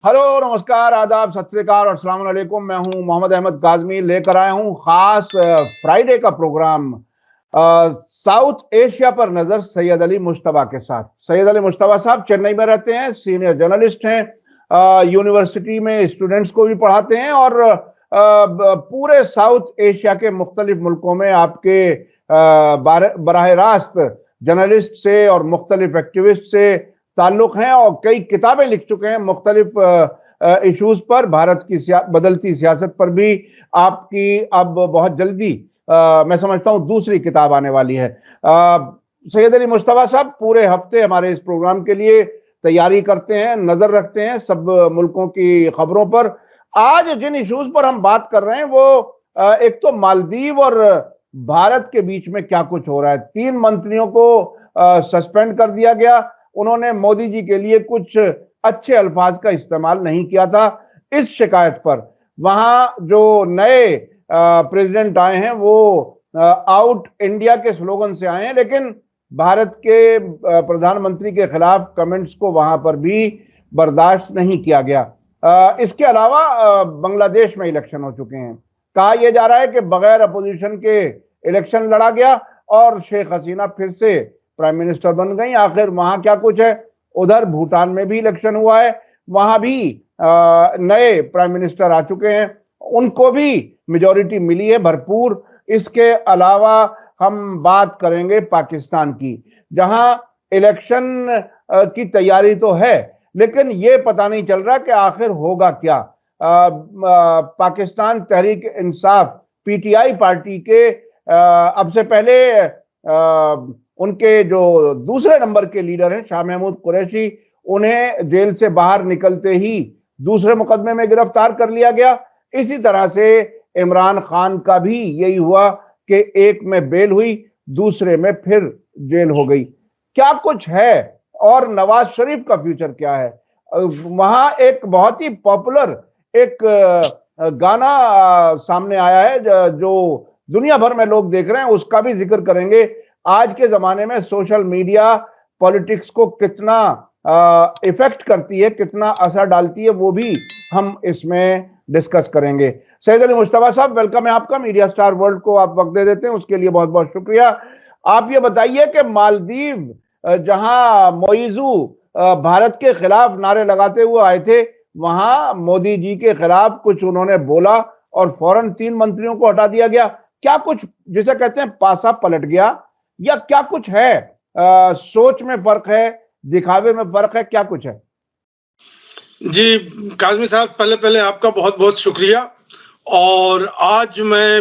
Hello, नमस्कार, आदाब, सत श्री अकाल और अस्सलाम वालेकुम। मैं हूं मोहम्मद अहमद काज़मी, लेकर आया हूं खास फ्राइडे का प्रोग्राम साउथ एशिया पर नजर सैयद अली मुश्तबा के साथ। सैयद अली मुश्तबा साहब चेन्नई में रहते हैं, सीनियर जर्नलिस्ट हैं, यूनिवर्सिटी में स्टूडेंट्स को भी पढ़ाते हैं और पूरे साउथ एशिया के मुख्तलिफ मुल्कों में आपके बराह रास्त जर्नलिस्ट से और मुख्तलिफ एक्टिविस्ट से ताल्लुक हैं और कई किताबें लिख चुके हैं मुख्तलिफ इश्यूज पर। भारत की बदलती सियासत पर भी आपकी अब बहुत जल्दी मैं समझता हूं दूसरी किताब आने वाली है। सैयद अली मुश्तबा साहब पूरे हफ्ते हमारे इस प्रोग्राम के लिए तैयारी करते हैं, नजर रखते हैं सब मुल्कों की खबरों पर। आज जिन इश्यूज पर हम बात कर रहे हैं वो एक तो मालदीव और भारत के बीच में क्या कुछ हो रहा है। 3 मंत्रियों को सस्पेंड कर दिया गया। उन्होंने मोदी जी के लिए कुछ अच्छे अल्फाज का इस्तेमाल नहीं किया था। इस शिकायत पर वहां जो नए प्रेसिडेंट आए हैं वो आउट इंडिया के स्लोगन से आए हैं, लेकिन भारत के प्रधानमंत्री के खिलाफ कमेंट्स को वहां पर भी बर्दाश्त नहीं किया गया। इसके अलावा बांग्लादेश में इलेक्शन हो चुके हैं। कहा यह जा रहा है कि बगैर अपोजिशन के इलेक्शन लड़ा गया और शेख हसीना फिर से प्राइम मिनिस्टर बन गई। आखिर वहां क्या कुछ है। उधर भूटान में भी इलेक्शन हुआ है, वहां भी नए प्राइम मिनिस्टर आ चुके हैं, उनको भी मेजॉरिटी मिली है भरपूर। इसके अलावा हम बात करेंगे पाकिस्तान की, जहां इलेक्शन की तैयारी तो है लेकिन यह पता नहीं चल रहा कि आखिर होगा क्या। पाकिस्तान तहरीक इंसाफ पीटीआई पार्टी के अब से पहले उनके जो दूसरे नंबर के लीडर हैं शाह महमूद कुरैशी, उन्हें जेल से बाहर निकलते ही दूसरे मुकदमे में गिरफ्तार कर लिया गया। इसी तरह से इमरान खान का भी यही हुआ कि एक में बेल हुई, दूसरे में फिर जेल हो गई। क्या कुछ है और नवाज शरीफ का फ्यूचर क्या है। वहां एक बहुत ही पॉपुलर एक गाना सामने आया है जो दुनिया भर में लोग देख रहे हैं, उसका भी जिक्र करेंगे। आज के जमाने में सोशल मीडिया पॉलिटिक्स को कितना इफेक्ट करती है, कितना असर डालती है, वो भी हम इसमें डिस्कस करेंगे। सैयद अली मुश्तबा साहब, वेलकम है आपका। मीडिया स्टार वर्ल्ड को आप वक्त दे देते हैं, उसके लिए बहुत बहुत शुक्रिया। आप ये बताइए कि मालदीव जहां मोइजू भारत के खिलाफ नारे लगाते हुए आए थे, वहां मोदी जी के खिलाफ कुछ उन्होंने बोला और फौरन 3 मंत्रियों को हटा दिया गया। क्या कुछ जिसे कहते हैं पासा पलट गया या क्या कुछ है। सोच में फर्क है, दिखावे में फर्क है, क्या कुछ है। जी काज़मी साहब, पहले आपका बहुत बहुत शुक्रिया। और आज मैं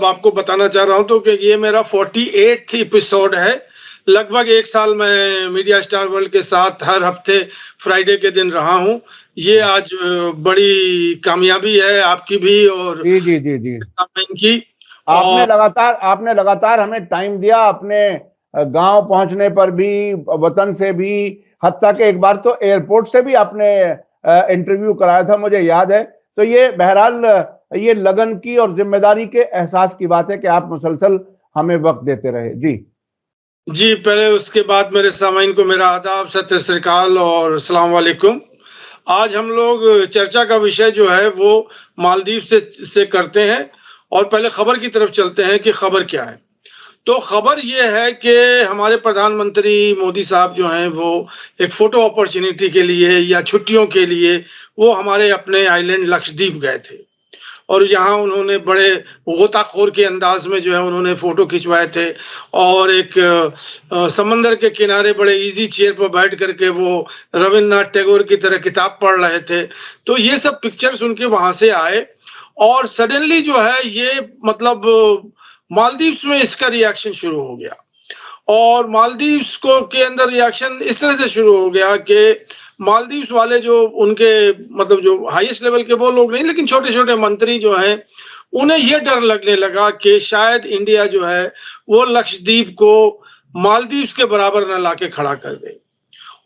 आपको बताना चाह रहा हूं तो कि ये मेरा 48th एपिसोड है। लगभग 1 साल मैं मीडिया स्टार वर्ल्ड के साथ हर हफ्ते फ्राइडे के दिन रहा हूं। ये आज बड़ी कामयाबी है आपकी भी और जी जी जी जी की। आपने लगातार हमें टाइम दिया, अपने गांव पहुंचने पर भी, वतन से भी, हत्ता के एक बार तो एयरपोर्ट से भी आपने इंटरव्यू कराया था, मुझे याद है। तो ये बहरहाल ये लगन की और जिम्मेदारी के एहसास की बात है कि आप मुसलसल हमें वक्त देते रहे। जी पहले उसके बाद मेरे सामाइन को मेरा आदाब, सत श्री अकाल और अस्सलाम वालेकुम। आज हम लोग चर्चा का विषय जो है वो मालदीव से करते हैं और पहले खबर की तरफ चलते हैं कि खबर क्या है। तो खबर ये है कि हमारे प्रधानमंत्री मोदी साहब जो हैं वो एक फोटो अपॉर्चुनिटी के लिए या छुट्टियों के लिए वो हमारे अपने आइलैंड लक्षद्वीप गए थे और यहाँ उन्होंने बड़े गोताखोर के अंदाज में जो है उन्होंने फोटो खिंचवाए थे और एक समंदर के किनारे बड़े इजी चेयर पर बैठ करके वो रविन्द्रनाथ टैगोर की तरह किताब पढ़ रहे थे। तो ये सब पिक्चर्स उनके वहां से आए और सडनली जो है ये मालदीव्स में इसका रिएक्शन शुरू हो गया। और मालदीव्स को के अंदर रिएक्शन इस तरह से शुरू हो गया कि मालदीव्स वाले जो उनके जो हाईएस्ट लेवल के वो लोग नहीं, लेकिन छोटे छोटे मंत्री जो हैं उन्हें यह डर लगने लगा कि शायद इंडिया जो है वो लक्षद्वीप को मालदीव्स के बराबर न लाके खड़ा कर दे।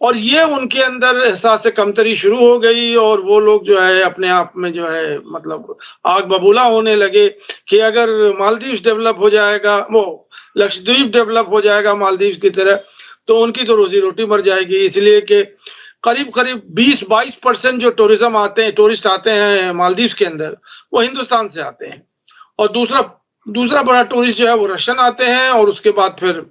और ये उनके अंदर एहसास कमतरी शुरू हो गई और वो लोग जो है अपने आप में जो है आग बबूला होने लगे कि अगर मालदीव्स डेवलप हो जाएगा, वो लक्षद्वीप डेवलप हो जाएगा मालदीव्स की तरह, तो उनकी तो रोजी रोटी मर जाएगी। इसलिए कि करीब करीब 20-22% जो टूरिस्ट आते हैं मालदीव के अंदर, वो हिंदुस्तान से आते हैं। और दूसरा दूसरा बड़ा टूरिस्ट जो है वो रशियन आते हैं, और उसके बाद फिर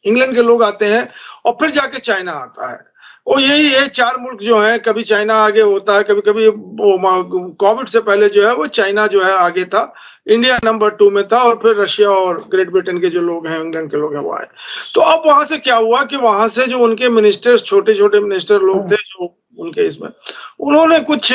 इंग्लैंड के लोग आते हैं, और फिर जाके चाइना आता है। वो यही है, 4 मुल्क जो हैं, कभी चाइना आगे होता है, कभी-कभी वो कोविड से पहले जो है वो चाइना जो है आगे था, इंडिया नंबर 2 में था, और फिर रशिया और ग्रेट ब्रिटेन के जो लोग हैं, इंग्लैंड के लोग हैं, वो आए। तो अब वहां से क्या हुआ कि वहां से जो उनके मिनिस्टर्स, छोटे-छोटे मिनिस्टर लोग थे जो उनके इसमें, उन्होंने कुछ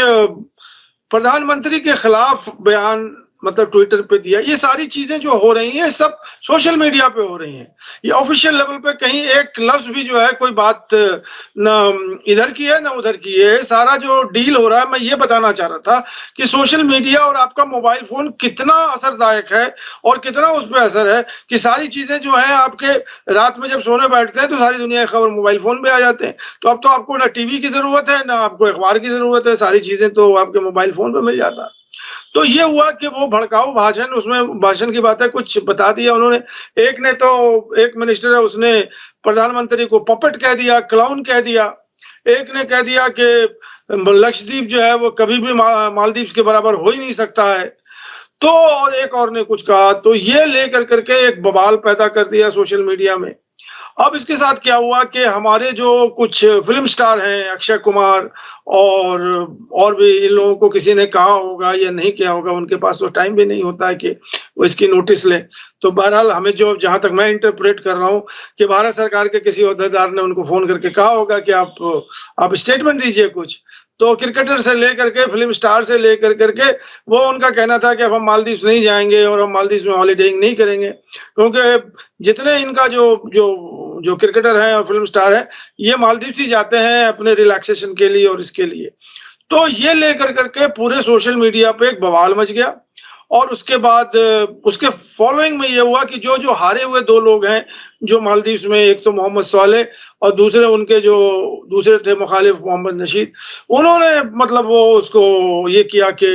प्रधानमंत्री के खिलाफ बयान मतलब ट्विटर पे दिया। ये सारी चीजें जो हो रही हैं सब सोशल मीडिया पे हो रही हैं। ये ऑफिशियल लेवल पे कहीं एक लफ्ज भी जो है कोई बात न इधर की है ना उधर की है। सारा जो डील हो रहा है, मैं ये बताना चाह रहा था कि सोशल मीडिया और आपका मोबाइल फोन कितना असरदायक है और कितना उस पर असर है कि सारी चीजें जो है आपके रात में जब सोने बैठते हैं तो सारी दुनिया की खबर मोबाइल फोन पे आ जाते हैं। तो अब तो आपको ना टीवी की जरूरत है, ना आपको अखबार की जरूरत है, सारी चीजें तो आपके मोबाइल फोन पे मिल जाता है। तो ये हुआ कि वो भड़काऊ भाषण, उसमें भाषण की बातें कुछ बता दिया उन्होंने। एक ने तो, एक मिनिस्टर है उसने प्रधानमंत्री को पपेट कह दिया, क्लाउन कह दिया। एक ने कह दिया कि लक्षद्वीप जो है वो कभी भी मालदीव के बराबर हो ही नहीं सकता है। तो और एक और ने कुछ कहा, तो ये लेकर करके एक बवाल पैदा कर दिया सोशल मीडिया में। अब इसके साथ क्या हुआ कि हमारे जो कुछ फिल्म स्टार हैं, अक्षय कुमार और भी, इन लोगों को किसी ने कहा होगा या नहीं किया होगा, उनके पास तो टाइम भी नहीं होता है कि वो इसकी नोटिस लें। तो बहरहाल हमें जो, जहां तक मैं इंटरप्रेट कर रहा हूं, कि भारत सरकार के किसी ओहदेदार ने उनको फोन करके कहा होगा कि आप स्टेटमेंट दीजिए कुछ। तो क्रिकेटर से लेकर के, फिल्म स्टार से लेकर करके, वो उनका कहना था कि अब हम मालदीव नहीं जाएंगे और हम मालदीव में हॉलीडेइंग नहीं करेंगे, क्योंकि जितने इनका जो जो जो क्रिकेटर हैं और फिल्म स्टार हैं, ये मालदीव ही जाते हैं अपने रिलैक्सेशन के लिए और इसके लिए। तो ये लेकर करके पूरे सोशल मीडिया पे एक बवाल मच गया। और उसके बाद उसके फॉलोइंग में ये हुआ कि जो जो हारे हुए 2 लोग हैं जो मालदीव में, एक तो मोहम्मद सालेह और दूसरे उनके जो दूसरे थे मुखालिफ मोहम्मद नशीद, उन्होंने मतलब वो उसको ये किया कि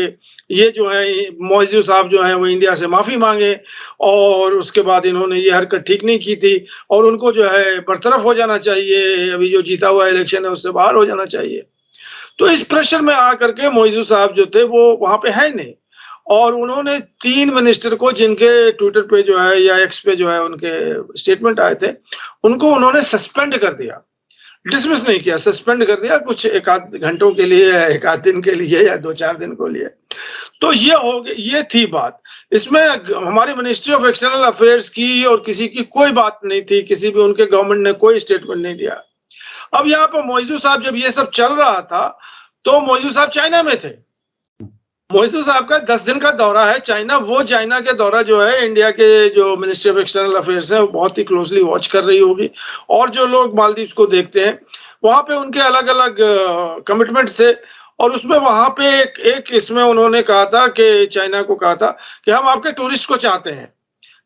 ये जो है मोइज़ू साहब जो हैं वो इंडिया से माफी मांगे, और उसके बाद इन्होंने ये हरकत ठीक नहीं की थी और उनको जो है बरतरफ हो जाना चाहिए, अभी जो जीता हुआ इलेक्शन है उससे बाहर हो जाना चाहिए। तो इस प्रेशर में आकर के मोइज़ू साहब जो थे वो वहां पे है नहीं, और उन्होंने 3 मिनिस्टर को, जिनके ट्विटर पे जो है या एक्स पे जो है उनके स्टेटमेंट आए थे, उनको उन्होंने सस्पेंड कर दिया। डिसमिस नहीं किया, सस्पेंड कर दिया कुछ एक आध घंटों के लिए, एक आध दिन के लिए या 2-4 दिन के लिए। तो ये हो गई, ये थी बात। इसमें हमारी मिनिस्ट्री ऑफ एक्सटर्नल अफेयर्स की और किसी की कोई बात नहीं थी, किसी भी उनके गवर्नमेंट ने कोई स्टेटमेंट नहीं दिया। अब यहाँ पर मोइज़ू साहब, जब ये सब चल रहा था, तो मोइज़ू साहब चाइना में थे। मोइज़ू साहब का 10 दिन का दौरा है चाइना। वो चाइना के दौरा जो है, इंडिया के जो मिनिस्ट्री ऑफ एक्सटर्नल अफेयर्स है वो बहुत ही क्लोजली वॉच कर रही होगी, और जो लोग मालदीव को देखते हैं वहां पे उनके अलग अलग कमिटमेंट्स थे। और उसमें वहां पे एक इसमें उन्होंने कहा था कि चाइना को कहा था कि हम आपके टूरिस्ट को चाहते हैं,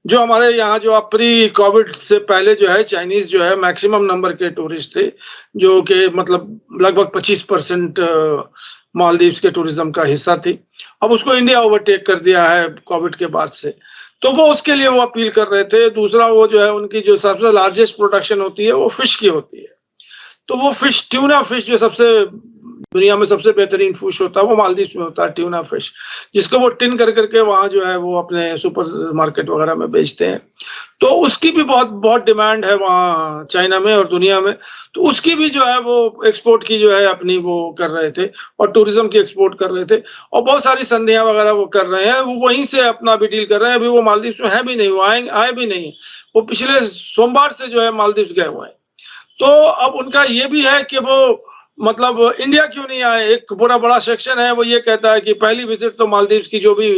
जो हमारे यहाँ जो प्री कोविड से पहले जो है चाइनीज जो है मैक्सिमम नंबर के टूरिस्ट थे, जो कि मतलब लगभग 25% मालदीव के टूरिज्म का हिस्सा थी। अब उसको इंडिया ओवरटेक कर दिया है कोविड के बाद से, तो वो उसके लिए वो अपील कर रहे थे। दूसरा, वो जो है उनकी जो सबसे लार्जेस्ट प्रोडक्शन होती है वो फिश की होती है। तो वो फिश, ट्यूना फिश, जो सबसे दुनिया में सबसे बेहतरीन फिश होता है वो मालदीव में होता है, ट्यूना फिश, जिसको वो टिन कर करके वहां जो है वो अपने सुपर मार्केट वगैरह में बेचते हैं। तो उसकी भी बहुत बहुत डिमांड है वहाँ चाइना में और दुनिया में। तो उसकी भी जो है वो एक्सपोर्ट की जो है अपनी वो कर रहे थे, और टूरिज्म की एक्सपोर्ट कर रहे थे, और बहुत सारी संधियां वगैरह वो कर रहे हैं। वो वहीं से अपना भी डील कर रहे हैं। अभी वो मालदीव में है भी नहीं, वो आए भी नहीं। वो पिछले सोमवार से जो है मालदीव गए हुए हैं। तो अब उनका ये भी है कि वो मतलब इंडिया क्यों नहीं आए। एक पूरा बड़ा सेक्शन है वो ये कहता है कि पहली विजिट तो मालदीव की जो भी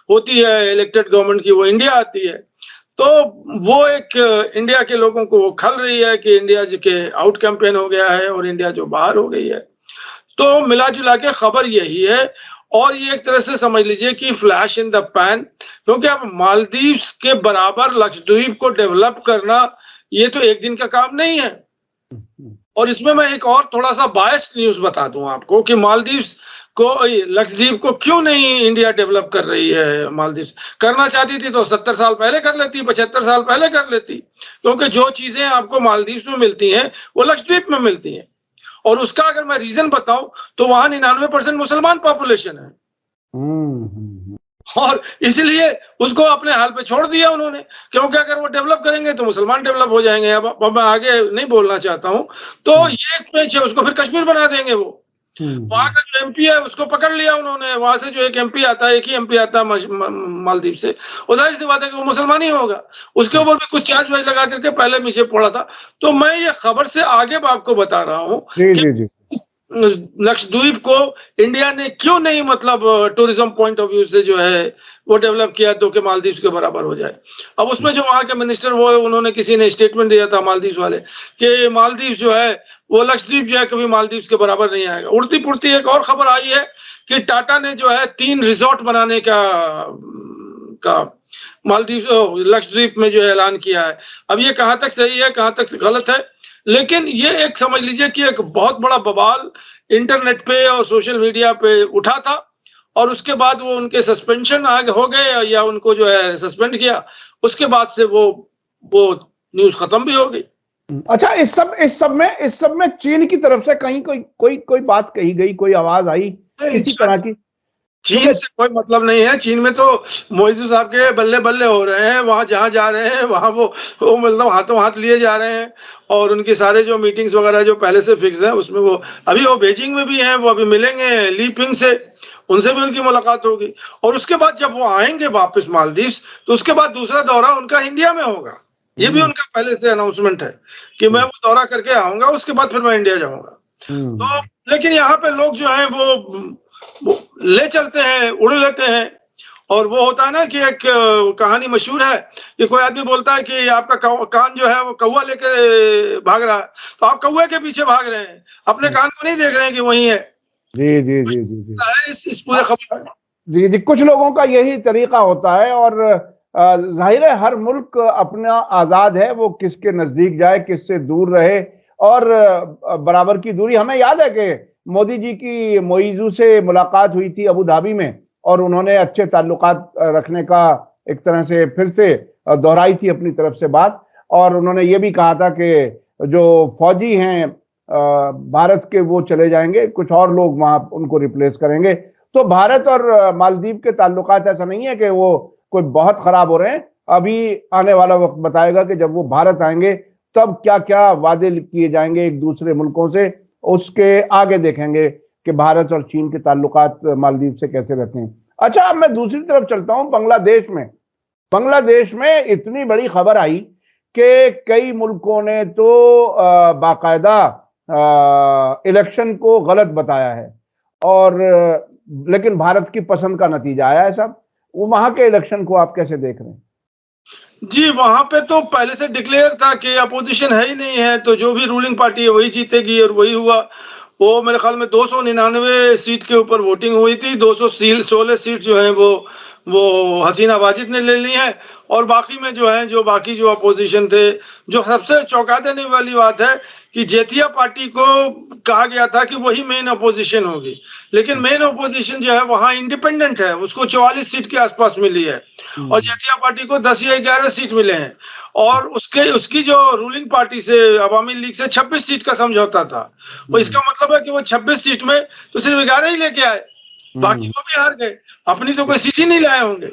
होती है इलेक्टेड गवर्नमेंट की, वो इंडिया आती है। तो वो एक इंडिया के लोगों को वो खल रही है कि इंडिया जो के आउट कैंपेन हो गया है और इंडिया जो बाहर हो गई है। तो मिला जुला के खबर यही है, और ये एक तरह से समझ लीजिए कि फ्लैश इन द पैन, क्योंकि अब मालदीव के बराबर लक्षद्वीप को डेवलप करना ये तो एक दिन का काम नहीं है। और इसमें मैं एक और थोड़ा सा बायस्ड न्यूज बता दूं आपको कि मालदीव को, लक्षद्वीप को क्यों नहीं इंडिया डेवलप कर रही है। मालदीव करना चाहती थी तो 70 साल पहले कर लेती, 75 साल पहले कर लेती, क्योंकि जो चीजें आपको मालदीव में मिलती हैं वो लक्षद्वीप में मिलती हैं। और उसका अगर मैं रीजन बताऊं तो वहां 99% मुसलमान पॉपुलेशन है। और इसलिए उसको अपने हाल पे छोड़ दिया उन्होंने, क्योंकि अगर वो डेवलप करेंगे तो मुसलमान डेवलप हो जाएंगे। अब मैं आगे नहीं बोलना चाहता हूं। तो ये एक पेच है, उसको फिर कश्मीर बना देंगे वो। वहां का जो एमपी है उसको पकड़ लिया उन्होंने, वहां से जो एक एमपी आता है, एक ही एमपी आता है मालदीव से, जाहिर सी बात है कि वो मुसलमान ही होगा। उसके ऊपर भी कुछ चार्ज वार्ज लगा करके पहले मुझे पड़ा था। तो मैं ये खबर से आगे आपको बता रहा हूँ कि लक्षद्वीप को इंडिया ने क्यों नहीं मतलब टूरिज्म पॉइंट ऑफ व्यू से जो है वो डेवलप किया तो कि मालदीव के बराबर हो जाए। अब उसमें जो वहां के मिनिस्टर वो उन्होंने किसी ने स्टेटमेंट दिया था मालदीव वाले कि मालदीव जो है वो लक्षद्वीप जो है कभी मालदीव के बराबर नहीं आएगा। उड़ती पुड़ती एक और खबर आई है कि टाटा ने जो है 3 रिजॉर्ट बनाने का मालदीव लक्षद्वीप में जो ऐलान किया है। अब ये कहां तक सही है कहां तक गलत है, लेकिन ये एक समझ लीजिए कि एक बहुत बड़ा बवाल इंटरनेट पे और सोशल मीडिया पे उठा था। और उसके बाद वो उनके सस्पेंशन आगे हो गए या उनको जो है सस्पेंड किया, उसके बाद से वो न्यूज खत्म भी हो गई। अच्छा, इस सब में चीन की तरफ से कहीं कोई बात कही गई, कोई आवाज आई किसी तरह की? चीन से कोई मतलब नहीं है। चीन में तो मोदी साहब के बल्ले बल्ले हो रहे हैं, वहां जहां जा रहे हैं वहां वो मतलब हाथों हाथ लिए जा रहे हैं। और उनकी सारे जो मीटिंग्स वगैरह जो पहले से फिक्स है उसमें वो अभी वो बीजिंग में भी हैं, वो अभी मिलेंगे ली पिंग से, उनसे भी उनकी मुलाकात होगी। और उसके बाद जब वो आएंगे वापस मालदीव तो उसके बाद दूसरा दौरा उनका इंडिया में होगा। ये भी उनका पहले से अनाउंसमेंट है कि मैं वो दौरा करके आऊंगा, उसके बाद फिर मैं इंडिया जाऊंगा। तो लेकिन यहाँ पे लोग जो है वो ले चलते हैं, उड़ लेते हैं। और वो होता है ना कि एक कहानी मशहूर है कि कोई आदमी बोलता है कि आपका कान जो है वो कौवा लेके भाग रहा है, तो आप कौवे के पीछे भाग रहे हैं, अपने कान को नहीं देख रहे हैं कि वही है। जी जी जी जी जी इस पूरे खबर जी जी, कुछ लोगों का यही तरीका होता है। और जाहिर है हर मुल्क अपना आजाद है, वो किसके नजदीक जाए, किससे दूर रहे। और बराबर की दूरी, हमें याद है कि मोदी जी की मोइजू से मुलाकात हुई थी अबू धाबी में, और उन्होंने अच्छे ताल्लुकात रखने का एक तरह से फिर से दोहराई थी अपनी तरफ से बात। और उन्होंने ये भी कहा था कि जो फौजी हैं भारत के वो चले जाएंगे, कुछ और लोग वहां उनको रिप्लेस करेंगे। तो भारत और मालदीव के ताल्लुकात ऐसा नहीं है कि वो कोई बहुत खराब हो रहे हैं। अभी आने वाला वक्त बताएगा कि जब वो भारत आएंगे तब क्या क्या वादे किए जाएंगे एक दूसरे मुल्कों से, उसके आगे देखेंगे कि भारत और चीन के ताल्लुकात मालदीव से कैसे रहते हैं। अच्छा, अब मैं दूसरी तरफ चलता हूं, बांग्लादेश में इतनी बड़ी खबर आई कि कई मुल्कों ने तो बाकायदा इलेक्शन को गलत बताया है। और लेकिन भारत की पसंद का नतीजा आया है साहब। वो वहां के इलेक्शन को आप कैसे देख रहे हैं? जी, वहां पे तो पहले से डिक्लेयर था कि अपोजिशन है ही नहीं है, तो जो भी रूलिंग पार्टी है वही जीतेगी, और वही हुआ। वो मेरे ख्याल में 299 सीट के ऊपर वोटिंग हुई थी। 216 सीट जो है वो हसीना वाजिद ने ले ली है। और बाकी में जो है जो बाकी जो अपोजिशन थे, जो सबसे चौंका देने वाली बात है कि जेतिया पार्टी को कहा गया था कि वही मेन अपोजिशन होगी, लेकिन मेन अपोजिशन जो है वहां इंडिपेंडेंट है, उसको 44 सीट के आसपास मिली है। और जेतिया पार्टी को 10 या 11 सीट मिले हैं। और उसकी जो रूलिंग पार्टी से अवामी लीग से 26 सीट का समझौता था। तो इसका मतलब है कि वो 26 सीट में तो सिर्फ 11 ही लेके आए, बाकी वो भी हार गए, अपनी तो कोई सीट ही नहीं लाए होंगे।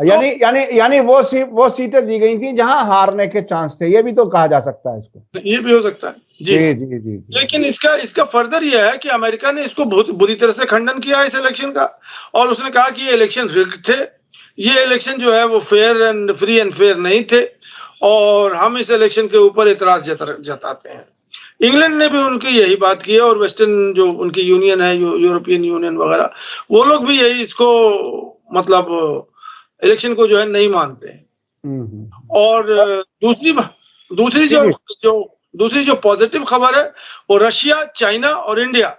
यानी यानी यानी वो सीटें दी गई थी जहां हारने के चांस थे, ये भी तो कहा जा सकता है इसको। ये भी हो सकता है जी। जी जी जी जी। लेकिन इसका फर्दर ये है कि अमेरिका ने इसको बहुत बुरी तरह से खंडन किया इस इलेक्शन का, और उसने कहा कि ये इलेक्शन रिग्ड थे, ये इलेक्शन जो है वो fair and free and fair नहीं थे, और हम इस इलेक्शन के ऊपर इतराज जताते हैं। इंग्लैंड ने भी उनकी यही बात की है, और वेस्टर्न जो उनकी यूनियन है, यूरोपियन यूनियन वगैरह, वो लोग भी यही इसको मतलब इलेक्शन को जो है नहीं मानते हैं। और दूसरी दूसरी जो जो दूसरी जो पॉजिटिव खबर है वो रशिया, चाइना और इंडिया,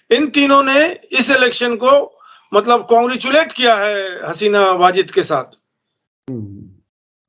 इन तीनों ने इस इलेक्शन को मतलब कॉन्ग्रेचुलेट किया है हसीना वाजिद के साथ।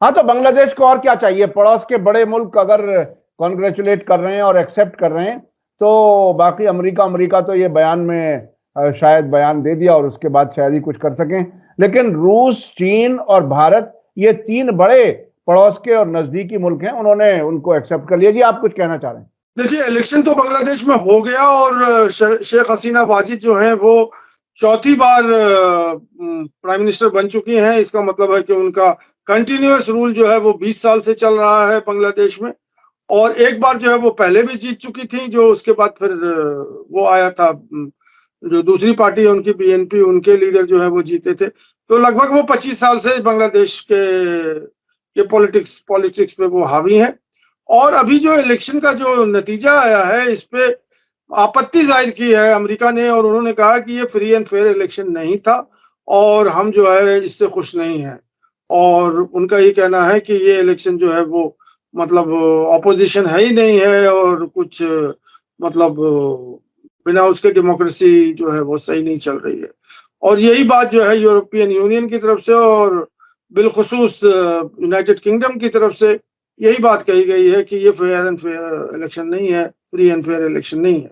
हाँ, तो बांग्लादेश को और क्या चाहिए? पड़ोस के बड़े मुल्क अगर कॉन्ग्रेचुलेट कर रहे हैं और एक्सेप्ट कर रहे हैं, तो बाकी अमेरिका तो ये बयान में शायद बयान दे दिया और उसके बाद शायद ही कुछ कर सकें। लेकिन रूस, चीन और भारत, ये 3 बड़े पड़ोस के और नजदीकी मुल्क हैं, उन्होंने उनको एक्सेप्ट कर लिया। जी, आप कुछ कहना चाह रहे हैं? देखिए, इलेक्शन तो बांग्लादेश में हो गया और शेख हसीना वाजिद जो हैं वो चौथी बार प्राइम मिनिस्टर बन चुकी हैं। इसका मतलब है कि उनका कंटिन्यूअस रूल जो है वो 20 साल से चल रहा है बांग्लादेश में। और एक बार जो है वो पहले भी जीत चुकी थी, जो उसके बाद फिर वो आया था, जो दूसरी पार्टी है उनकी बीएनपी, उनके लीडर जो है वो जीते थे। तो लगभग वो 25 साल से बांग्लादेश के पॉलिटिक्स पॉलिटिक्स पे वो हावी हैं। और अभी जो इलेक्शन का जो नतीजा आया है, इस पे आपत्ति जाहिर की है अमेरिका ने, और उन्होंने कहा कि ये फ्री एंड फेयर इलेक्शन नहीं था और हम जो है इससे खुश नहीं हैं। और उनका ये कहना है कि ये इलेक्शन जो है वो मतलब ऑपोजिशन है ही नहीं है, और कुछ मतलब बिना उसके डेमोक्रेसी जो है वो सही नहीं चल रही है। और यही बात जो है यूरोपियन यूनियन की तरफ से और बिलखुसूस यूनाइटेड किंगडम की तरफ से यही बात कही गई है कि ये फेयर एंड फेयर इलेक्शन नहीं है, फ्री एंड फेयर इलेक्शन नहीं है।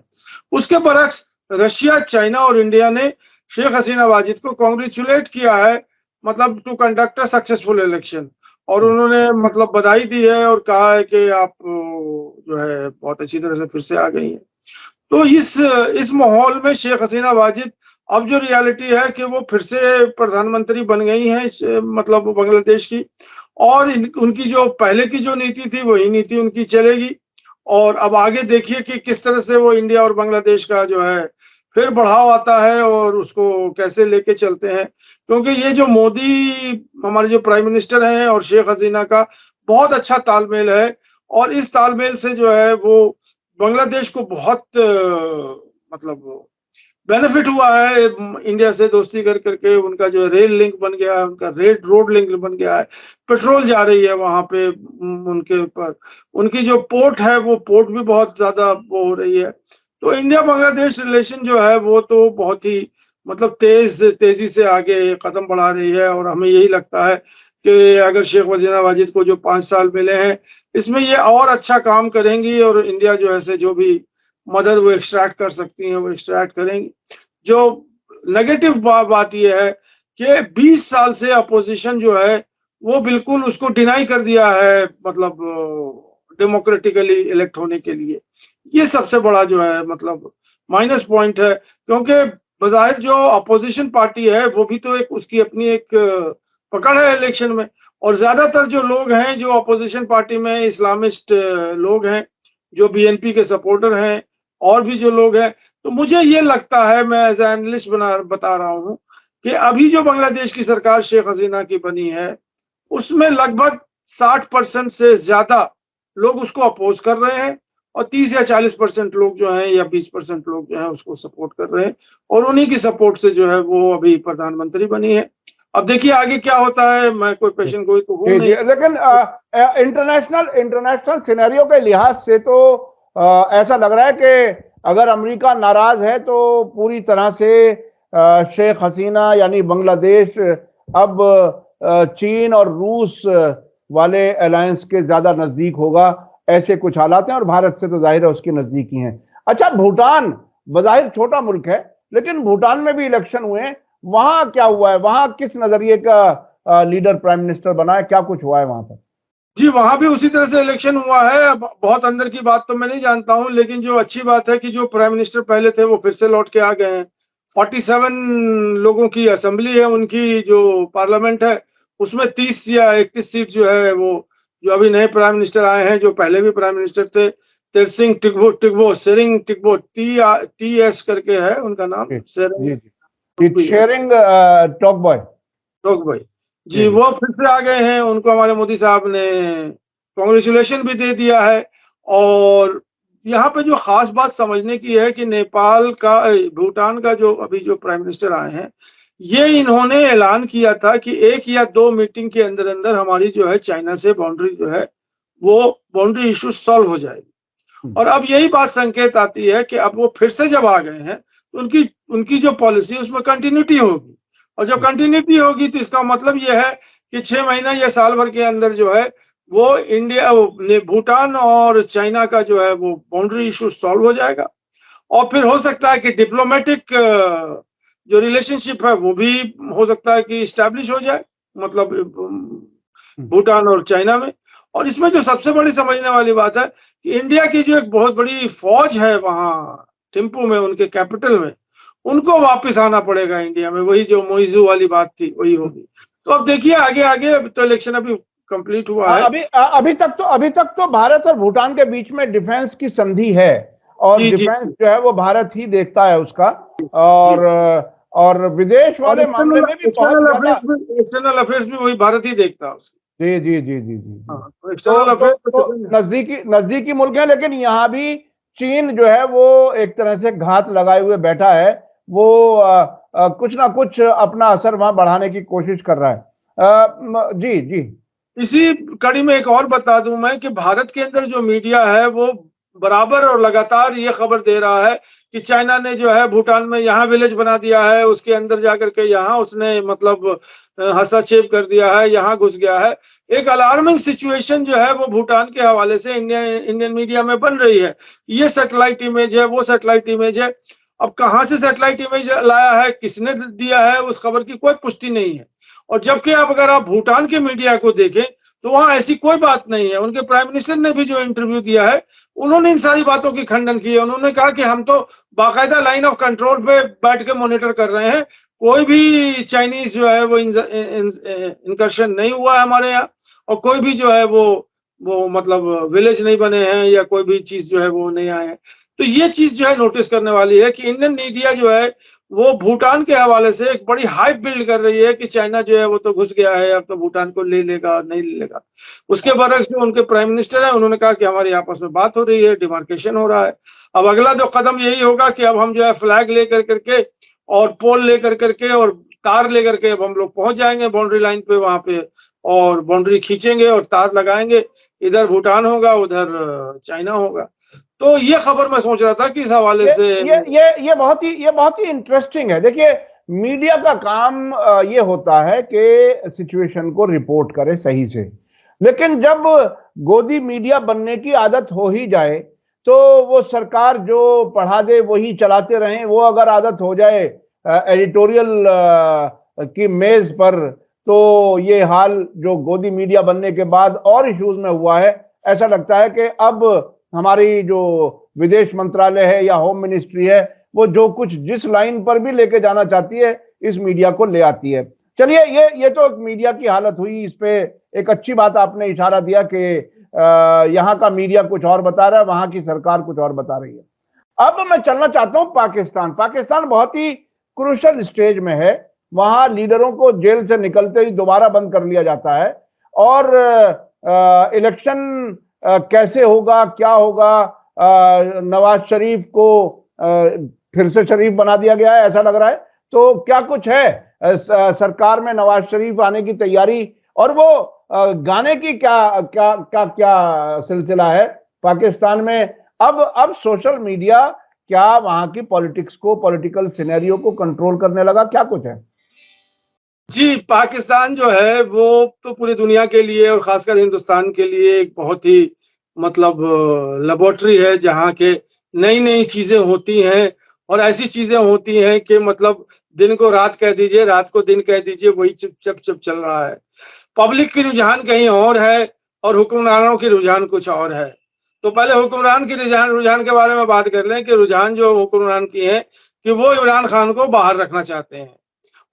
उसके बरक्स रशिया, चाइना और इंडिया ने शेख हसीना वाजिद को कॉन्ग्रेचुलेट किया है, मतलब to conduct a successful election. और उन्होंने मतलब बधाई दी है और कहा है कि आप जो है बहुत अच्छी तरह से फिर से आ गई हैं। तो इस माहौल में शेख हसीना वाजिद अब जो रियलिटी है कि वो फिर से प्रधानमंत्री बन गई हैं, मतलब बांग्लादेश की। और उनकी जो पहले की जो नीति थी वही नीति उनकी चलेगी। और अब आगे देखिए कि किस तरह से वो इंडिया और बांग्लादेश का जो है फिर बढ़ाव आता है और उसको कैसे लेके चलते हैं। क्योंकि ये जो मोदी हमारे जो प्राइम मिनिस्टर हैं और शेख हसीना का बहुत अच्छा तालमेल है, और इस तालमेल से जो है वो बांग्लादेश को बहुत मतलब बेनिफिट हुआ है। इंडिया से दोस्ती कर करके उनका जो रेल लिंक बन गया है, उनका रेड रोड लिंक बन गया है, पेट्रोल जा रही है वहां पे उनके ऊपर, उनकी जो पोर्ट है वो पोर्ट भी बहुत ज्यादा वो हो रही है। तो इंडिया बांग्लादेश रिलेशन जो है वो तो बहुत ही मतलब तेजी से आगे कदम बढ़ा रही है। और हमें यही लगता है कि अगर शेख हसीना वाजिद को जो 5 साल मिले हैं, इसमें ये और अच्छा काम करेंगी और इंडिया जो है से जो भी मदद वो एक्सट्रैक्ट कर सकती हैं वो एक्सट्रैक्ट करेंगी। जो नेगेटिव बात ये है कि 20 साल से अपोजिशन जो है वो बिल्कुल उसको डिनाई कर दिया है, मतलब डेमोक्रेटिकली इलेक्ट होने के लिए। ये सबसे बड़ा जो है मतलब माइनस पॉइंट है। क्योंकि बजाहिर जो अपोजिशन पार्टी है वो भी तो एक उसकी अपनी एक पकड़ है इलेक्शन में। और ज्यादातर जो लोग हैं जो अपोजिशन पार्टी में इस्लामिस्ट लोग हैं, जो बीएनपी के सपोर्टर हैं, और भी जो लोग हैं। तो मुझे ये लगता है, मैं एज एनालिस्ट बता रहा हूँ कि अभी जो बांग्लादेश की सरकार शेख हसीना की बनी है उसमें लगभग 60% से ज्यादा लोग उसको अपोज कर रहे हैं, और 30 या 40% लोग जो हैं या 20% लोग जो हैं उसको सपोर्ट कर रहे हैं। और उन्हीं की सपोर्ट से जो है वो अभी प्रधानमंत्री बनी है। अब देखिए आगे क्या होता है, मैं कोई पेशेंट कोई तो हूं जी जी, नहीं। लेकिन इंटरनेशनल इंटरनेशनल सिनेरियो के लिहाज से तो ऐसा लग रहा है कि अगर अमेरिका नाराज है तो पूरी तरह से शेख हसीना यानी बांग्लादेश अब चीन और रूस वाले अलायंस के ज्यादा नजदीक होगा, ऐसे कुछ हालात हैं। और भारत से तो जाहिर है उसकी नजदीकी हैं। अच्छा, भूटान बजाहिर छोटा मुल्क है, लेकिन भूटान में भी इलेक्शन हुए हैं। वहां क्या हुआ है? वहां किस नजरिए का लीडर प्राइम मिनिस्टर बना है? क्या कुछ हुआ है वहां पर? जी, वहां भी उसी तरह से इलेक्शन हुआ है। बहुत अंदर की बात तो मैं नहीं जानता हूं, लेकिन जो अच्छी बात है कि जो प्राइम मिनिस्टर पहले थे वो फिर से लौट के आ गए हैं। 47 लोगों की असेंबली है उनकी, जो पार्लियामेंट है उसमें 30 या 31 सीट जो है वो, जो अभी नए प्राइम मिनिस्टर आए हैं, जो पहले भी प्राइम मिनिस्टर थे, तेरसिंग टिग्बो टिग्बो सेरिंग टिग्बो टी एस करके है उनका नाम, जी सेरिंग जी जी, भी है, शेयरिंग टॉक बॉय। टोक भाई। जी जी, जी वो फिर से आ गए हैं, उनको हमारे मोदी साहब ने कांग्रेचुलेशन भी दे दिया है। और यहाँ पे जो खास बात समझने की है कि नेपाल का भूटान का जो अभी जो प्राइम मिनिस्टर आए हैं, ये इन्होंने ऐलान किया था कि 1 या 2 मीटिंग के अंदर अंदर हमारी जो है चाइना से बाउंड्री जो है वो बाउंड्री इशू सॉल्व हो जाएगी। और अब यही बात संकेत आती है कि अब वो फिर से जब आ गए हैं तो उनकी उनकी जो पॉलिसी उसमें कंटिन्यूटी होगी। और जब कंटिन्यूटी होगी तो इसका मतलब ये है कि 6 महीना या साल भर के अंदर जो है वो इंडिया भूटान और चाइना का जो है वो बाउंड्री इशू सॉल्व हो जाएगा। और फिर हो सकता है कि डिप्लोमेटिक जो रिलेशनशिप है वो भी हो सकता है कि स्टैब्लिश हो जाए, मतलब भूटान और चाइना में। और इसमें जो सबसे बड़ी समझने वाली बात है कि इंडिया की जो एक बहुत बड़ी फौज है वहां थिम्पू में, उनके कैपिटल में, उनको वापस आना पड़ेगा इंडिया में। वही जो मोइजू वाली बात थी वही होगी। तो अब देखिए आगे आगे, तो इलेक्शन अभी कंप्लीट हुआ है। अभी तक तो भारत और भूटान के बीच में डिफेंस की संधि है, और जी जी डिफेंस जो है वो भारत ही देखता है उसका। जी। और विदेश और वाले मामले में भी बहुत ज्यादा। एक्सटर्नल अफेयर्स भी वही भारत ही देखता है उसकी। जी जी जी जी जी जी। हाँ, तो तो एक्सटर्नल तो, अफेयर्स तो नजदीकी मुल्क है, लेकिन यहाँ भी चीन जो है वो एक तरह से घात लगाए हुए बैठा है। वो कुछ ना कुछ अपना असर वहां बढ़ाने की कोशिश कर रहा है। जी जी। इसी कड़ी में एक और बता दूं मैं कि भारत के अंदर जो मीडिया है वो बराबर और लगातार ये खबर दे रहा है कि चाइना ने जो है भूटान में यहाँ विलेज बना दिया है, उसके अंदर जाकर के यहाँ उसने मतलब हस्तक्षेप कर दिया है, यहाँ घुस गया है। एक अलार्मिंग सिचुएशन जो है वो भूटान के हवाले से इंडियन मीडिया में बन रही है। ये सैटेलाइट इमेज है, वो सैटेलाइट इमेज है। अब कहाँ से सैटेलाइट इमेज लाया है, किसने दिया है, उस खबर की कोई पुष्टि नहीं है। और जबकि अब अगर आप भूटान के मीडिया को देखें तो वहां ऐसी कोई बात नहीं है। उनके प्राइम मिनिस्टर ने भी जो इंटरव्यू दिया है उन्होंने इन सारी बातों की खंडन की है। उन्होंने कहा कि हम तो बाकायदा लाइन ऑफ कंट्रोल पे बैठ के मॉनिटर कर रहे हैं, कोई भी चाइनीज जो है वो इनकर्शन नहीं हुआ है हमारे यहाँ, और कोई भी जो है वो मतलब विलेज नहीं बने हैं या कोई भी चीज जो है वो नहीं आए हैं। तो ये चीज जो है नोटिस करने वाली है कि इंडियन मीडिया जो है वो भूटान के हवाले से एक बड़ी हाइप बिल्ड कर रही है कि चाइना जो है वो तो घुस गया है, अब तो भूटान को ले लेगा, नहीं ले लेगा। उसके बरक्स जो उनके प्राइम मिनिस्टर है उन्होंने कहा कि हमारी आपस में बात हो रही है, डिमार्केशन हो रहा है। अब अगला जो कदम यही होगा कि अब हम जो है फ्लैग लेकर करके और पोल लेकर करके और तार लेकर के अब हम लोग पहुंच जाएंगे बाउंड्री लाइन पे, वहां पे, और बाउंड्री खींचेंगे और तार लगाएंगे। इधर भूटान होगा, उधर चाइना होगा। तो ये खबर मैं सोच रहा था कि इस हवाले से ये बहुत ही इंटरेस्टिंग है। देखिए, मीडिया का काम ये होता है कि सिचुएशन को रिपोर्ट करे सही से, लेकिन जब गोदी मीडिया बनने की आदत हो ही जाए तो वो सरकार जो पढ़ा दे वही चलाते रहें, वो अगर आदत हो जाए एडिटोरियल की मेज पर, तो ये हाल जो गोदी मीडिया बनने के बाद और इश्यूज में हुआ है। ऐसा लगता है कि अब हमारी जो विदेश मंत्रालय है या होम मिनिस्ट्री है, वो जो कुछ जिस लाइन पर भी लेके जाना चाहती है इस मीडिया को ले आती है। चलिए, ये तो एक मीडिया की हालत हुई। इस पे एक अच्छी बात आपने इशारा दिया कि यहाँ का मीडिया कुछ और बता रहा है, वहां की सरकार कुछ और बता रही है। अब मैं चलना चाहता हूं पाकिस्तान। पाकिस्तान बहुत ही क्रूशल स्टेज में है। वहां लीडरों को जेल से निकलते ही दोबारा बंद कर लिया जाता है, और इलेक्शन कैसे होगा, क्या होगा, नवाज शरीफ को फिर से शरीफ बना दिया गया है ऐसा लग रहा है। तो क्या कुछ है सरकार में नवाज शरीफ आने की तैयारी, और वो गाने की क्या सिलसिला है पाकिस्तान में। अब सोशल मीडिया क्या वहां की पॉलिटिक्स को, पॉलिटिकल सिनेरियो को कंट्रोल करने लगा, क्या कुछ है? जी, पाकिस्तान जो है वो तो पूरी दुनिया के लिए और खासकर हिंदुस्तान के लिए एक बहुत ही मतलब लेबोरेटरी है, जहाँ के नई नई चीजें होती हैं और ऐसी चीजें होती हैं कि मतलब दिन को रात कह दीजिए, रात को दिन कह दीजिए, वही चुप चल रहा है। पब्लिक की रुझान कहीं और है और हुक्मरानों की रुझान कुछ और है। तो पहले हुक्मरान की रुझान के बारे में बात कर लें कि रुझान जो हुक्मरान की है कि वो इमरान खान को बाहर रखना चाहते हैं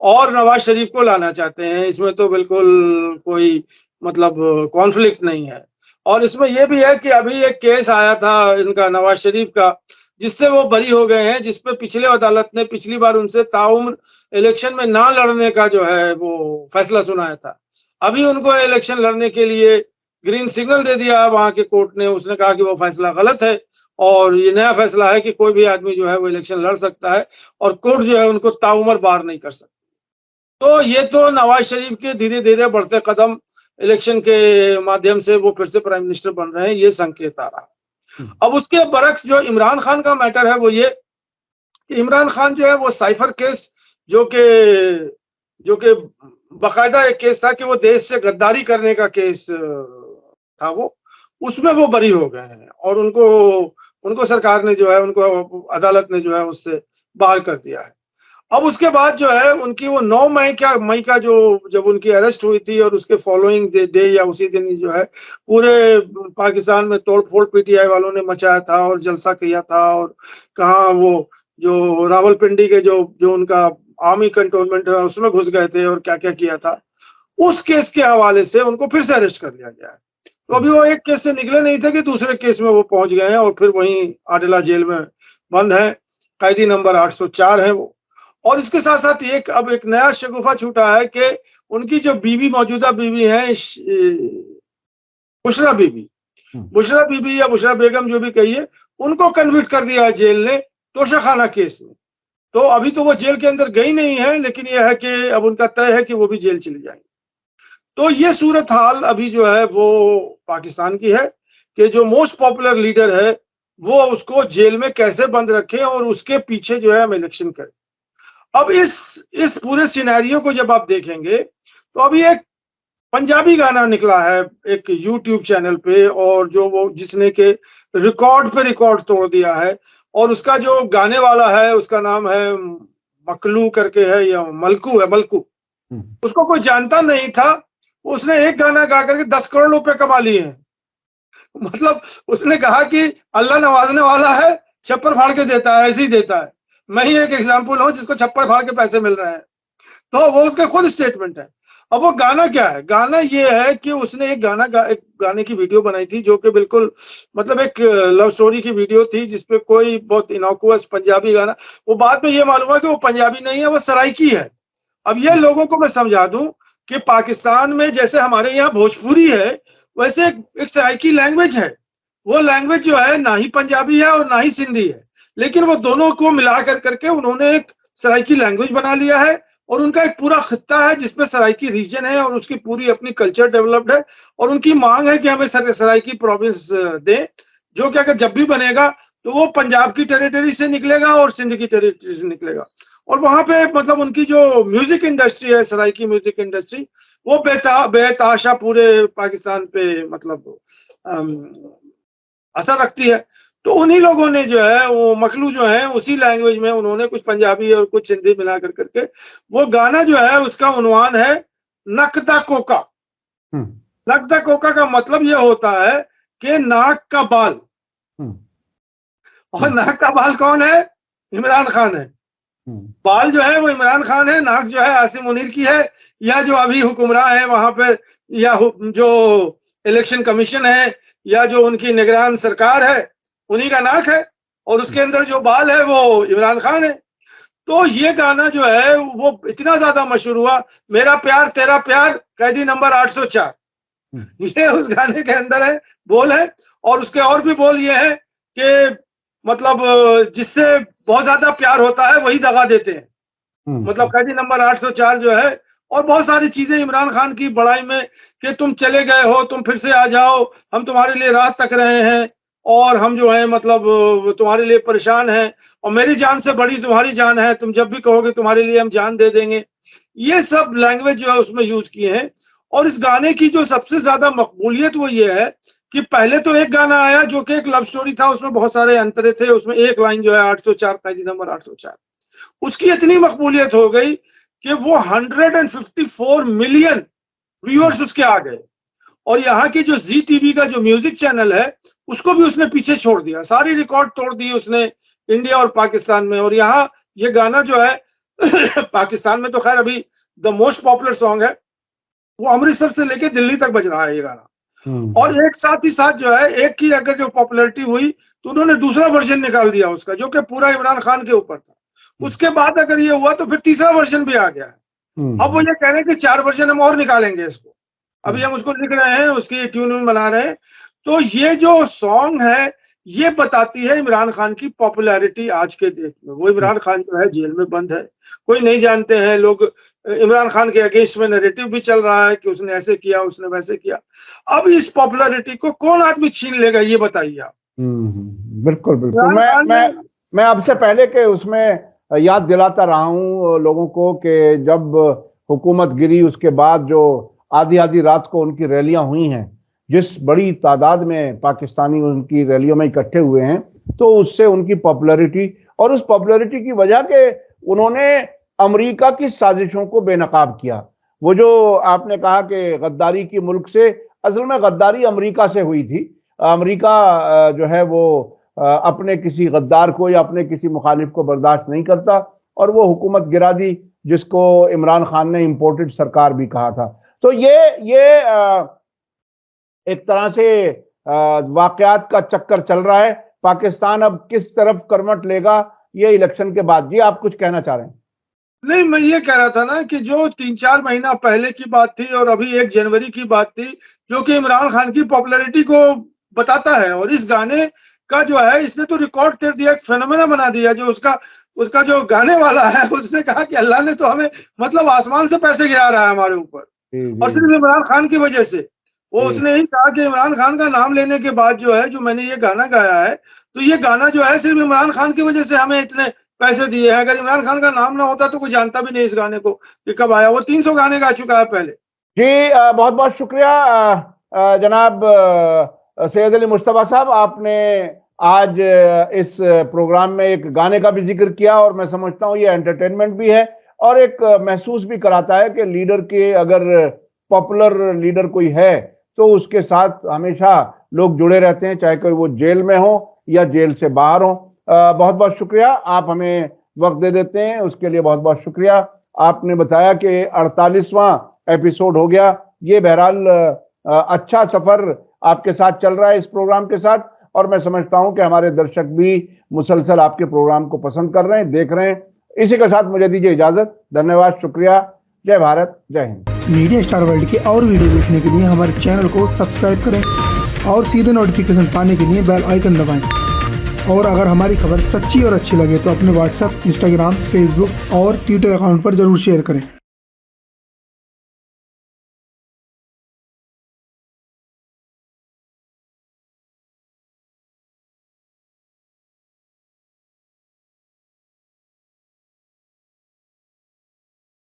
और नवाज शरीफ को लाना चाहते हैं। इसमें तो बिल्कुल कोई मतलब कॉन्फ्लिक्ट नहीं है। और इसमें यह भी है कि अभी एक केस आया था इनका नवाज शरीफ का, जिससे वो बरी हो गए हैं, जिसपे पिछले अदालत ने पिछली बार उनसे ताउम्र इलेक्शन में ना लड़ने का जो है वो फैसला सुनाया था। अभी उनको इलेक्शन लड़ने के लिए ग्रीन सिग्नल दे दिया वहां के कोर्ट ने। उसने कहा कि वो फैसला गलत है और ये नया फैसला है कि कोई भी आदमी जो है वो इलेक्शन लड़ सकता है और कोर्ट जो है उनको ताउम्र बार नहीं कर सकता। तो ये तो नवाज शरीफ के धीरे धीरे बढ़ते कदम, इलेक्शन के माध्यम से वो फिर से प्राइम मिनिस्टर बन रहे हैं, ये संकेत आ रहा। अब उसके बरक्स जो इमरान खान का मैटर है वो ये कि इमरान खान जो है वो साइफर केस, जो कि बाकायदा एक केस था कि वो देश से गद्दारी करने का केस था, वो उसमें वो बरी हो गए हैं और उनको सरकार ने जो है, उनको अदालत ने जो है उससे बाहर कर दिया है। अब उसके बाद जो है उनकी वो 9 मई का जो जब उनकी अरेस्ट हुई थी और उसके फॉलोइंग डे या उसी दिन ही जो है पूरे पाकिस्तान में तोड़फोड़ पीटीआई वालों ने मचाया था और जलसा किया था। और कहाँ वो जो रावलपिंडी के जो जो उनका आर्मी कंटोनमेंट है उसमें घुस गए थे और क्या क्या किया था, उस केस के हवाले से उनको फिर से अरेस्ट कर लिया गया है। तो अभी वो एक केस से निकले नहीं थे कि दूसरे केस में वो पहुंच गए हैं और फिर वहीं आडला जेल में बंद है। कैदी नंबर 804 है वो। और इसके साथ साथ अब एक नया शगुफा छूटा है कि उनकी जो बीवी, मौजूदा बीवी है बुशरा बीबी, बुशरा बीबी या बुशरा बेगम जो भी कहिए, उनको कन्विक्ट कर दिया है जेल ने तोशाखाना केस में। तो अभी तो वो जेल के अंदर गई नहीं है, लेकिन यह है कि अब उनका तय है कि वो भी जेल चली जाएंगे। तो ये सूरत हाल अभी जो है वो पाकिस्तान की है कि जो मोस्ट पॉपुलर लीडर है वो उसको जेल में कैसे बंद रखें और उसके पीछे जो है हम इलेक्शन करें। अब इस पूरे सिनेरियो को जब आप देखेंगे तो अभी एक पंजाबी गाना निकला है एक यूट्यूब चैनल पे, और जो वो जिसने के रिकॉर्ड पे रिकॉर्ड तोड़ दिया है, और उसका जो गाने वाला है उसका नाम है मकलू करके है या मलकू है, मलकू। उसको कोई जानता नहीं था, उसने एक गाना गा करके 10 करोड़ रुपए कमा लिए हैं। मतलब उसने कहा कि अल्लाह नवाजने वाला है, छप्पर फाड़ के देता है, ऐसे ही देता है। मैं ही एक एग्जाम्पल हूं जिसको छप्पर फाड़ के पैसे मिल रहे हैं। तो वो उसका खुद स्टेटमेंट है। अब वो गाना क्या है? गाना ये है कि उसने एक गाने की वीडियो बनाई थी जो कि बिल्कुल मतलब एक लव स्टोरी की वीडियो थी, जिसपे कोई बहुत इनोकुअस पंजाबी गाना, वो बाद में ये मालूम हुआ कि वो पंजाबी नहीं है, वो सराइकी है। अब ये लोगों को मैं समझा दूं कि पाकिस्तान में जैसे हमारे यहाँ भोजपुरी है, वैसे एक सराइकी लैंग्वेज है। वो लैंग्वेज जो है ना ही पंजाबी है और ना ही सिंधी है, लेकिन वो दोनों को मिला करके उन्होंने एक सराइकी लैंग्वेज बना लिया है। और उनका एक पूरा खित्ता है जिसपे सराइकी रीजन है और उसकी पूरी अपनी कल्चर डेवलप्ड है। और उनकी मांग है कि हमें सराइकी प्रोविंस दे, जो कि अगर जब भी बनेगा तो वो पंजाब की टेरिटरी से निकलेगा और सिंध की टेरिटरी से निकलेगा। और वहां पे मतलब उनकी जो म्यूजिक इंडस्ट्री है, सराइकी म्यूजिक इंडस्ट्री, वो बेताशा पूरे पाकिस्तान पे मतलब असर रखती है। तो उन्हीं लोगों ने जो है वो मखलू जो है उसी लैंग्वेज में उन्होंने कुछ पंजाबी और कुछ हिंदी मिला करके वो गाना जो है उसका उन्वान है नकदा कोका। नकदा कोका का मतलब ये होता है कि नाक का बाल। और नाक का बाल कौन है? इमरान खान है। बाल जो है वो इमरान खान है, नाक जो है आसिम मुनीर की है, या जो अभी हुक्मरान है वहां पर, या जो इलेक्शन कमीशन है, या जो उनकी निगरान सरकार है, उन्हीं का नाक है। और उसके अंदर जो बाल है वो इमरान खान है। तो ये गाना जो है वो इतना ज्यादा मशहूर हुआ, मेरा प्यार तेरा प्यार कैदी नंबर 804, ये उस गाने के अंदर है, बोल है। और उसके और भी बोल ये है कि मतलब जिससे बहुत ज्यादा प्यार होता है वही दगा देते हैं। मतलब कैदी नंबर 804 जो है, और बहुत सारी चीजें इमरान खान की बड़ाई में कि तुम चले गए हो, तुम फिर से आ जाओ, हम तुम्हारे लिए रात तक रहे हैं, और हम जो है मतलब तुम्हारे लिए परेशान हैं, और मेरी जान से बड़ी तुम्हारी जान है, तुम जब भी कहोगे तुम्हारे लिए हम जान दे देंगे। ये सब लैंग्वेज जो है उसमें यूज किए हैं। और इस गाने की जो सबसे ज्यादा मकबूलियत वो ये है कि पहले तो एक गाना आया जो कि एक लव स्टोरी था, उसमें बहुत सारे अंतरे थे, उसमें एक लाइन जो है 804 कैदी नंबर 804, उसकी इतनी मकबूलियत हो गई कि वो 154 मिलियन व्यूअर्स उसके आ गए। और यहाँ की जो जी टीवी का जो म्यूजिक चैनल है उसको भी उसने पीछे छोड़ दिया, सारी रिकॉर्ड तोड़ दी उसने इंडिया और पाकिस्तान में। और यहाँ ये गाना जो है पाकिस्तान में तो खैर अभी द मोस्ट पॉपुलर सॉन्ग है, वो अमृतसर से लेके दिल्ली तक बज रहा है ये गाना। और एक साथ ही साथ जो है एक की अगर जो पॉपुलैरिटी हुई तो उन्होंने दूसरा वर्जन निकाल दिया उसका, जो कि पूरा इमरान खान के ऊपर था। उसके बाद अगर ये हुआ तो फिर तीसरा वर्जन भी आ गया है। अब वो ये कह रहे हैं कि 4 वर्जन हम और निकालेंगे इसको, अभी हम उसको लिख रहे हैं, उसकी ट्यून बना रहे हैं। तो ये जो सॉन्ग है ये बताती है इमरान खान की पॉपुलैरिटी आज के डेट में। वो इमरान खान जो है जेल में बंद है, कोई नहीं जानते हैं लोग। इमरान खान के अगेंस्ट में नैरेटिव भी चल रहा है कि उसने ऐसे किया, उसने वैसे किया। अब इस पॉपुलैरिटी को कौन आदमी छीन लेगा ये बताइए आप। बिल्कुल बिल्कुल। मैं आपसे पहले के उसमें याद दिलाता रहा हूँ लोगों को कि जब हुकूमत गिरी उसके बाद जो आधी आधी रात को उनकी रैलियां हुई हैं, जिस बड़ी तादाद में पाकिस्तानी उनकी रैलियों में इकट्ठे हुए हैं, तो उससे उनकी पॉपुलैरिटी, और उस पॉपुलैरिटी की वजह के उन्होंने अमेरिका की साजिशों को बेनकाब किया। वो जो आपने कहा कि गद्दारी की मुल्क से, असल में गद्दारी अमेरिका से हुई थी। अमेरिका जो है वो अपने किसी गद्दार को या अपने किसी मुखालिफ को बर्दाश्त नहीं करता और वो हुकूमत गिरा दी, जिसको इमरान खान ने इंपोर्टेड सरकार भी कहा था। तो ये एक तरह से वाकयात का चक्कर चल रहा है। पाकिस्तान अब किस तरफ करवट लेगा ये इलेक्शन के बाद। जी आप कुछ कहना चाह रहे हैं? नहीं, मैं ये कह रहा था ना कि जो 3-4 महीना पहले की बात थी और अभी 1 जनवरी की बात थी, जो कि इमरान खान की पॉपुलैरिटी को बताता है। और इस गाने का जो है, इसने तो रिकॉर्ड कर दिया, एक फेनोमेना बना दिया। जो उसका जो गाने वाला है, उसने कहा कि अल्लाह ने तो हमें मतलब आसमान से पैसे गिरा रहा है हमारे ऊपर, और सिर्फ इमरान खान की वजह से। वो उसने ही कहा कि इमरान खान का नाम लेने के बाद जो है, जो मैंने ये गाना गाया है, तो ये गाना जो है सिर्फ इमरान खान की वजह से हमें इतने पैसे दिए हैं। अगर इमरान खान का नाम ना होता तो कोई जानता भी नहीं इस गाने को कि कब आया। वो 300 गाने गा चुका है पहले। जी बहुत बहुत शुक्रिया जनाब सैयद अली मुश्तबा साहब, आपने आज इस प्रोग्राम में एक गाने का भी जिक्र किया और मैं समझता हूँ ये एंटरटेनमेंट भी है और एक महसूस भी कराता है कि लीडर के, अगर पॉपुलर लीडर कोई है तो उसके साथ हमेशा लोग जुड़े रहते हैं, चाहे कोई वो जेल में हो या जेल से बाहर हो। बहुत बहुत शुक्रिया, आप हमें वक्त दे देते हैं, उसके लिए बहुत बहुत शुक्रिया। आपने बताया कि 48वां एपिसोड हो गया। ये बहरहाल अच्छा सफर आपके साथ चल रहा है इस प्रोग्राम के साथ, और मैं समझता हूं कि हमारे दर्शक भी मुसलसल आपके प्रोग्राम को पसंद कर रहे हैं, देख रहे हैं। इसी के साथ मुझे दीजिए इजाजत। धन्यवाद, शुक्रिया, जय भारत, जय हिंद। मीडिया स्टार वर्ल्ड के और वीडियो देखने के लिए हमारे चैनल को सब्सक्राइब करें और सीधे नोटिफिकेशन पाने के लिए बेल आइकन दबाएं। और अगर हमारी खबर सच्ची और अच्छी लगे तो अपने व्हाट्सएप, इंस्टाग्राम, फेसबुक और ट्विटर अकाउंट पर जरूर शेयर करें।